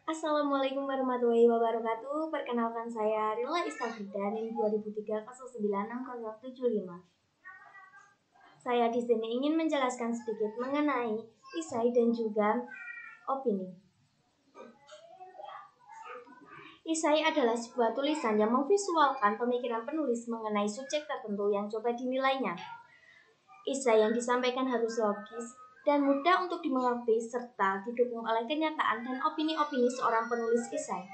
Assalamualaikum warahmatullahi wabarakatuh. Perkenalkan saya Rila Istafida NIM 2003 099675. Saya di sini ingin menjelaskan sedikit mengenai isai dan juga opini. Isai adalah sebuah tulisan yang memvisualkan pemikiran penulis mengenai subjek tertentu yang coba dinilainya. Isai yang disampaikan harus logis dan mudah untuk dimengerti serta didukung oleh kenyataan dan opini-opini seorang penulis isai.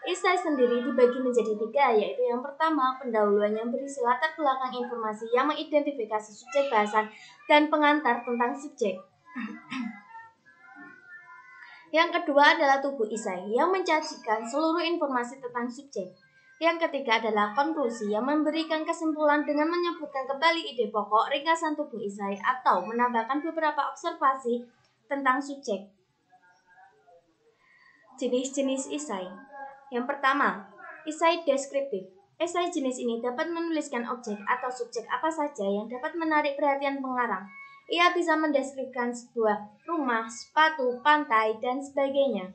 Isai sendiri dibagi menjadi 3, yaitu yang pertama, pendahuluan yang berisi latar belakang informasi yang mengidentifikasi subjek bahasan dan pengantar tentang subjek. Yang kedua adalah tubuh isai yang mencacikan seluruh informasi tentang subjek. Yang ketiga adalah konklusi yang memberikan kesimpulan dengan menyebutkan kembali ide pokok ringkasan tubuh isai atau menambahkan beberapa observasi tentang subjek. Jenis-jenis isai. Yang pertama, isai deskriptif. Esai jenis ini dapat menuliskan objek atau subjek apa saja yang dapat menarik perhatian pengarang. Ia bisa mendeskripsikan sebuah rumah, sepatu, pantai, dan sebagainya.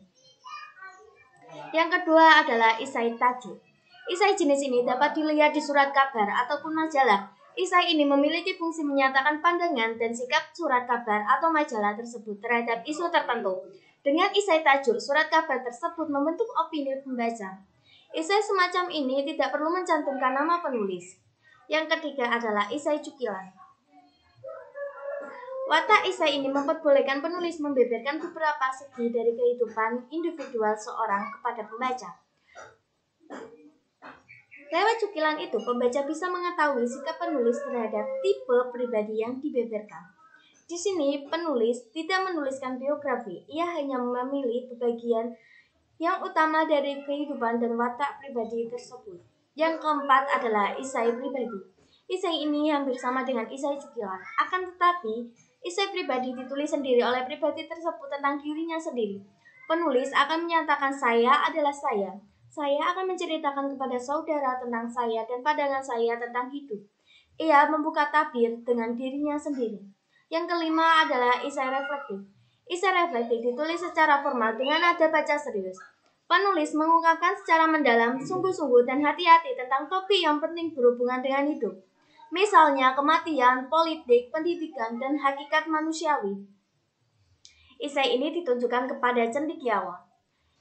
Yang kedua adalah isai tajuk. Isai jenis ini dapat dilihat di surat kabar ataupun majalah. Isai ini memiliki fungsi menyatakan pandangan dan sikap surat kabar atau majalah tersebut terhadap isu tertentu. Dengan isai tajuk, surat kabar tersebut membentuk opini pembaca. Isai semacam ini tidak perlu mencantumkan nama penulis. Yang ketiga adalah isai cukilan. Watak isai ini memperbolehkan penulis membeberkan beberapa segi dari kehidupan individual seorang kepada pembaca. Lewat cukilan itu, pembaca bisa mengetahui sikap penulis terhadap tipe pribadi yang dibeberkan. Di sini, penulis tidak menuliskan biografi, ia hanya memilih bagian yang utama dari kehidupan dan watak pribadi tersebut. Yang keempat adalah isai pribadi. Isai ini hampir sama dengan isai cukilan, akan tetapi isai pribadi ditulis sendiri oleh pribadi tersebut tentang dirinya sendiri. Penulis akan menyatakan saya adalah saya. Saya akan menceritakan kepada saudara tentang saya dan pandangan saya tentang hidup. Ia membuka tabir dengan dirinya sendiri. Yang kelima adalah isai reflektif. Isai reflektif ditulis secara formal dengan nada baca serius. Penulis mengungkapkan secara mendalam, sungguh-sungguh dan hati-hati tentang topik yang penting berhubungan dengan hidup. Misalnya kematian, politik, pendidikan, dan hakikat manusiawi. Isai ini ditujukan kepada cendekiawan.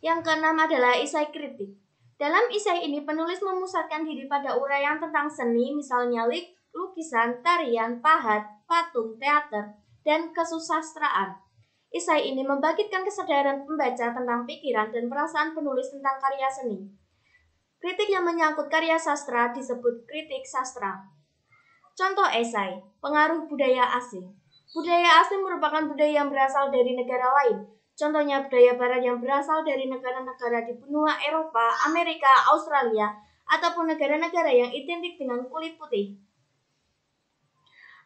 Yang keenam adalah isai kritik. Dalam isai ini, penulis memusatkan diri pada uraian tentang seni, misalnya lukisan, tarian, pahat, patung, teater, dan kesusastraan. Isai ini membangkitkan kesadaran pembaca tentang pikiran dan perasaan penulis tentang karya seni. Kritik yang menyangkut karya sastra disebut kritik sastra. Contoh esai, pengaruh budaya asing. Budaya asing merupakan budaya yang berasal dari negara lain. Contohnya budaya barat yang berasal dari negara-negara di benua Eropa, Amerika, Australia, ataupun negara-negara yang identik dengan kulit putih.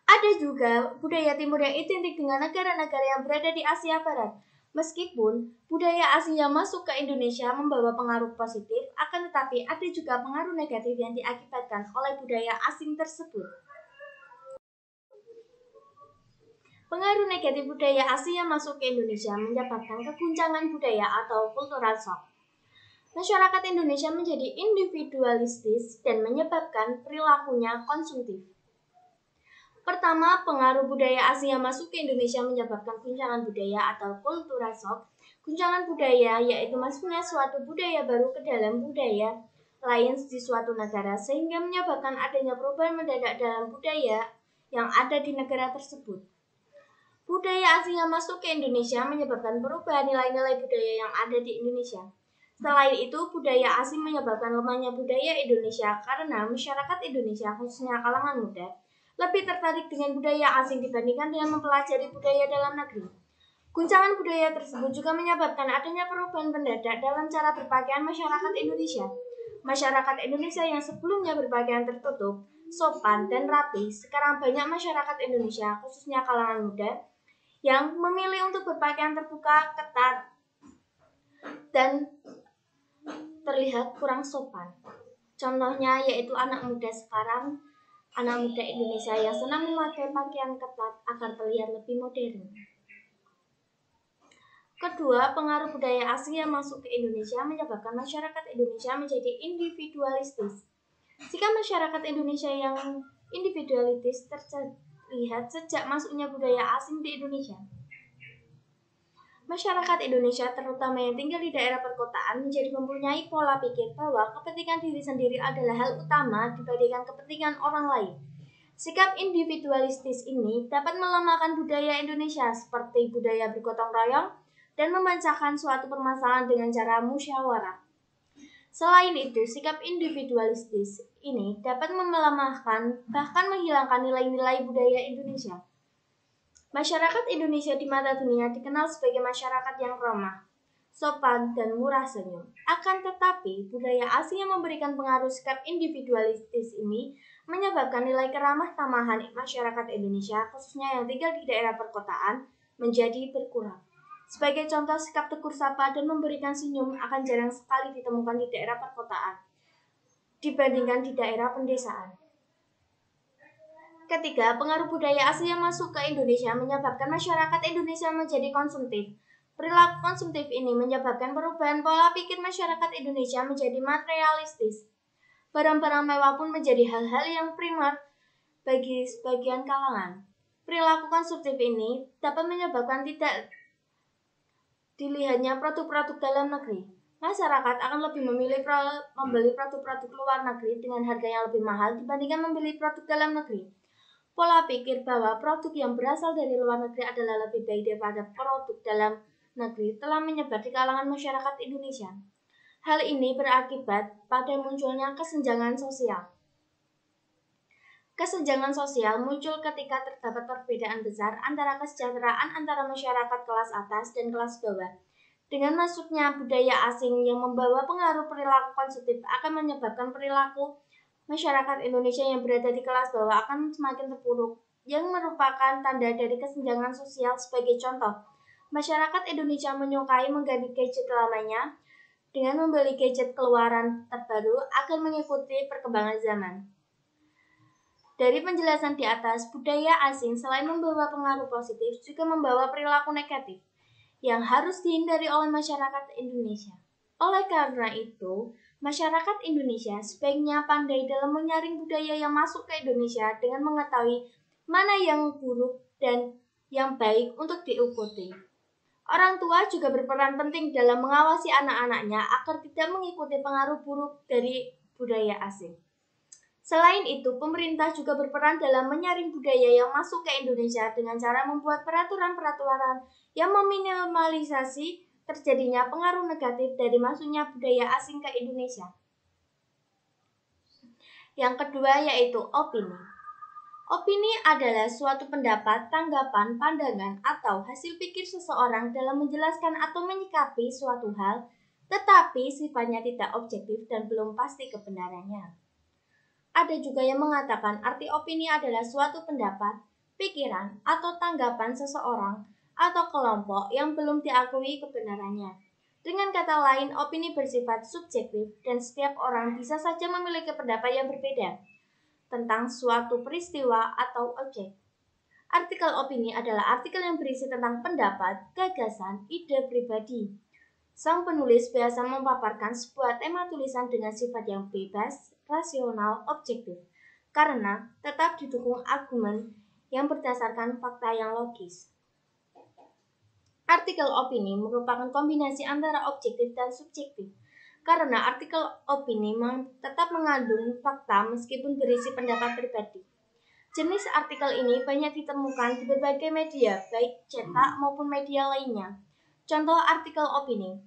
Ada juga budaya timur yang identik dengan negara-negara yang berada di Asia Barat. Meskipun budaya asing yang masuk ke Indonesia membawa pengaruh positif, akan tetapi ada juga pengaruh negatif yang diakibatkan oleh budaya asing tersebut. Pengaruh negatif budaya asing yang masuk ke Indonesia menyebabkan keguncangan budaya atau cultural shock. Masyarakat Indonesia menjadi individualistis dan menyebabkan perilakunya konsumtif. Pertama, pengaruh budaya asing yang masuk ke Indonesia menyebabkan guncangan budaya atau cultural shock. Guncangan budaya yaitu masuknya suatu budaya baru ke dalam budaya lain di suatu negara sehingga menyebabkan adanya perubahan mendadak dalam budaya yang ada di negara tersebut. Budaya asing yang masuk ke Indonesia menyebabkan perubahan nilai-nilai budaya yang ada di Indonesia. Selain itu, budaya asing menyebabkan lemahnya budaya Indonesia karena masyarakat Indonesia, khususnya kalangan muda, lebih tertarik dengan budaya asing dibandingkan dengan mempelajari budaya dalam negeri. Guncangan budaya tersebut juga menyebabkan adanya perubahan mendadak dalam cara berpakaian masyarakat Indonesia. Masyarakat Indonesia yang sebelumnya berpakaian tertutup, sopan, dan rapi, sekarang banyak masyarakat Indonesia, khususnya kalangan muda, yang memilih untuk berpakaian terbuka, ketat, dan terlihat kurang sopan. Contohnya yaitu anak muda sekarang, anak muda Indonesia yang senang memakai pakaian ketat agar terlihat lebih modern. Kedua, pengaruh budaya asing yang masuk ke Indonesia menyebabkan masyarakat Indonesia menjadi individualistis. Sikap masyarakat Indonesia yang individualistis terlihat sejak masuknya budaya asing di Indonesia. Masyarakat Indonesia, terutama yang tinggal di daerah perkotaan, menjadi mempunyai pola pikir bahwa kepentingan diri sendiri adalah hal utama dibandingkan kepentingan orang lain. Sikap individualistis ini dapat melemahkan budaya Indonesia seperti budaya bergotong royong dan memecahkan suatu permasalahan dengan cara musyawarah. Selain itu, sikap individualistis ini dapat melemahkan bahkan menghilangkan nilai-nilai budaya Indonesia. Masyarakat Indonesia di mata dunia dikenal sebagai masyarakat yang ramah, sopan, dan murah senyum. Akan tetapi, budaya asing yang memberikan pengaruh sikap individualistis ini menyebabkan nilai keramah tamahan masyarakat Indonesia, khususnya yang tinggal di daerah perkotaan, menjadi berkurang. Sebagai contoh, sikap tegur sapa dan memberikan senyum akan jarang sekali ditemukan di daerah perkotaan dibandingkan di daerah pedesaan. Ketiga, pengaruh budaya asing yang masuk ke Indonesia menyebabkan masyarakat Indonesia menjadi konsumtif. Perilaku konsumtif ini menyebabkan perubahan pola pikir masyarakat Indonesia menjadi materialistis. Barang-barang mewah pun menjadi hal-hal yang primer bagi sebagian kalangan. Perilaku konsumtif ini dapat menyebabkan tidak dilihatnya produk-produk dalam negeri. Masyarakat akan lebih memilih membeli produk-produk luar negeri dengan harga yang lebih mahal dibandingkan membeli produk dalam negeri. Pola pikir bahwa produk yang berasal dari luar negeri adalah lebih baik daripada produk dalam negeri telah menyebar di kalangan masyarakat Indonesia. Hal ini berakibat pada munculnya kesenjangan sosial. Kesenjangan sosial muncul ketika terdapat perbedaan besar antara kesejahteraan antara masyarakat kelas atas dan kelas bawah. Dengan masuknya budaya asing yang membawa pengaruh perilaku konsumtif akan menyebabkan perilaku masyarakat Indonesia yang berada di kelas bawah akan semakin terpuruk, yang merupakan tanda dari kesenjangan sosial. Sebagai contoh, masyarakat Indonesia menyukai mengganti gadget lamanya dengan membeli gadget keluaran terbaru agar mengikuti perkembangan zaman. Dari penjelasan di atas, budaya asing selain membawa pengaruh positif juga membawa perilaku negatif yang harus dihindari oleh masyarakat Indonesia. Oleh karena itu, masyarakat Indonesia sebaiknya pandai dalam menyaring budaya yang masuk ke Indonesia dengan mengetahui mana yang buruk dan yang baik untuk diikuti. Orang tua juga berperan penting dalam mengawasi anak-anaknya agar tidak mengikuti pengaruh buruk dari budaya asing. Selain itu, pemerintah juga berperan dalam menyaring budaya yang masuk ke Indonesia dengan cara membuat peraturan-peraturan yang meminimalisasi terjadinya pengaruh negatif dari masuknya budaya asing ke Indonesia. Yang kedua yaitu opini. Opini adalah suatu pendapat, tanggapan, pandangan, atau hasil pikir seseorang dalam menjelaskan atau menyikapi suatu hal, tetapi sifatnya tidak objektif dan belum pasti kebenarannya. Ada juga yang mengatakan arti opini adalah suatu pendapat, pikiran, atau tanggapan seseorang atau kelompok yang belum diakui kebenarannya. Dengan kata lain, opini bersifat subjektif dan setiap orang bisa saja memiliki pendapat yang berbeda tentang suatu peristiwa atau objek. Artikel opini adalah artikel yang berisi tentang pendapat, gagasan, ide pribadi. Sang penulis biasa memaparkan sebuah tema tulisan dengan sifat yang bebas, rasional, objektif, karena tetap didukung argumen yang berdasarkan fakta yang logis. Artikel opini merupakan kombinasi antara objektif dan subjektif, karena artikel opini tetap mengandung fakta meskipun berisi pendapat pribadi. Jenis artikel ini banyak ditemukan di berbagai media, baik cetak maupun media lainnya. Contoh artikel opini.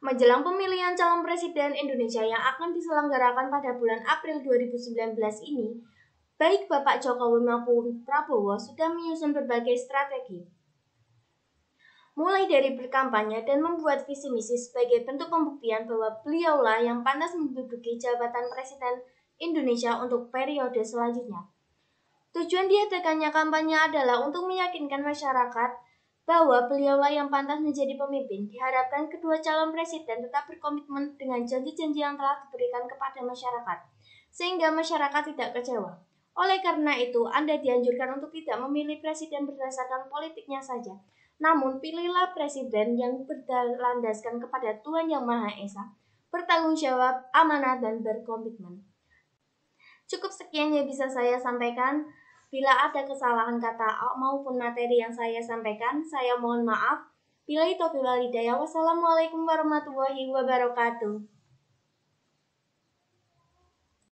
Menjelang pemilihan calon presiden Indonesia yang akan diselenggarakan pada bulan April 2019 ini, baik Bapak Jokowi maupun Prabowo sudah menyusun berbagai strategi. Mulai dari berkampanye dan membuat visi misi sebagai bentuk pembuktian bahwa beliaulah yang pantas menduduki jabatan presiden Indonesia untuk periode selanjutnya. Tujuan diadakannya kampanye adalah untuk meyakinkan masyarakat bahwa beliaulah yang pantas menjadi pemimpin. Diharapkan kedua calon presiden tetap berkomitmen dengan janji-janji yang telah diberikan kepada masyarakat, sehingga masyarakat tidak kecewa. Oleh karena itu, Anda dianjurkan untuk tidak memilih presiden berdasarkan politiknya saja, Namun, pilihlah presiden yang berlandaskan kepada Tuhan Yang Maha Esa, bertanggung jawab, amanah, dan berkomitmen. Cukup sekian yang bisa saya sampaikan. Bila ada kesalahan kata maupun materi yang saya sampaikan, saya mohon maaf. Billahi taufiq wal hidayah. Wassalamualaikum warahmatullahi wabarakatuh.